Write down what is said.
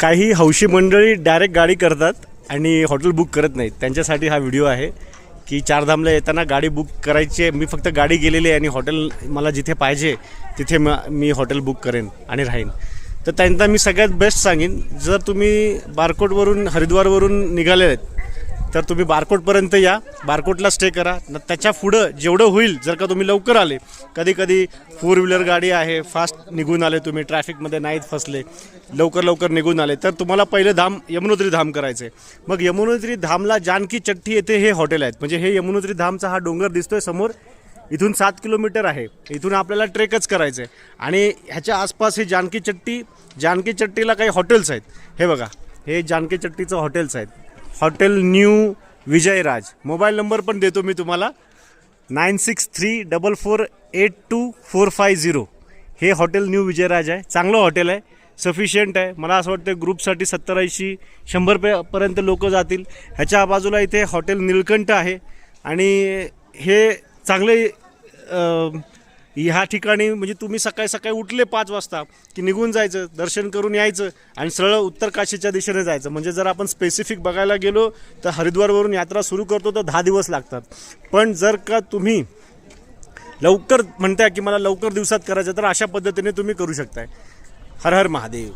काही हौशी मंडळी डायरेक्ट गाडी करतात आणि हॉटेल बुक करत नाहीत. त्यांच्यासाठी हा व्हिडिओ आहे की चारधामला येताना गाडी बुक करायची आहे. मी फक्त गाडी गेलेली आहे आणि हॉटेल मला जिथे पाहिजे तिथे मी हॉटेल बुक करेन आणि राहीन. तर त्यांना मी सगळ्यात बेस्ट सांगेन, जर तुम्ही बारकोटवरून हरिद्वारवरून निघाले आहेत तर तुम्ही बारकोटपर्यंत या, बारकोटला स्टे करा. त्याच्या पुढं जेवढं होईल, जर का तुम्ही लवकर आले, कधी कधी 4 व्हीलर गाडी आहे, फास्ट निघून आले, तुम्ही ट्रॅफिकमध्ये नाहीत फसले, लवकर निघून आले, तर तुम्हाला पहिलं धाम यमुनोत्री धाम करायचं आहे. मग यमुनोत्री धामला जानकी चट्टी येथे हे हॉटेल आहेत. म्हणजे हे यमुनोत्री धामचा हा डोंगर दिसतोय समोर, इथून 7 किलोमीटर आहे. इथून आपल्याला ट्रेकच करायचं आहे. आणि ह्याच्या आसपास हे जानकी चट्टीला काही हॉटेल्स आहेत. हे बघा, हे जानकी चट्टीचं हॉटेल्स आहेत. Hotel new Vijayraj. Mobile number पण देतो मी तुम्हाला, 9634482450. हे हॉटेल न्यू विजयराज आहे. चांगलं हॉटेल आहे, सफिशियंट आहे. मला असं वाटतं ग्रुपसाठी 70-80-100 पर्यंत लोक जातील. ह्याच्या बाजूला इथे हॉटेल निळकंठ आहे. आणि हे चांगले ह्या ठिकाणी म्हणजे तुम्ही सकाळी उठले 5 वाजता की निघून जायचं, दर्शन करून यायचं आणि सरळ उत्तर काशीच्या दिशेने जायचं. म्हणजे जर आपण स्पेसिफिक बघायला गेलो तर हरिद्वारवरून यात्रा सुरू करतो तर 10 दिवस लागतात. पण जर का तुम्ही लवकर म्हणताय की मला लवकर दिवसात करायचं, तर अशा पद्धतीने तुम्ही करू शकताय. हर हर महादेव.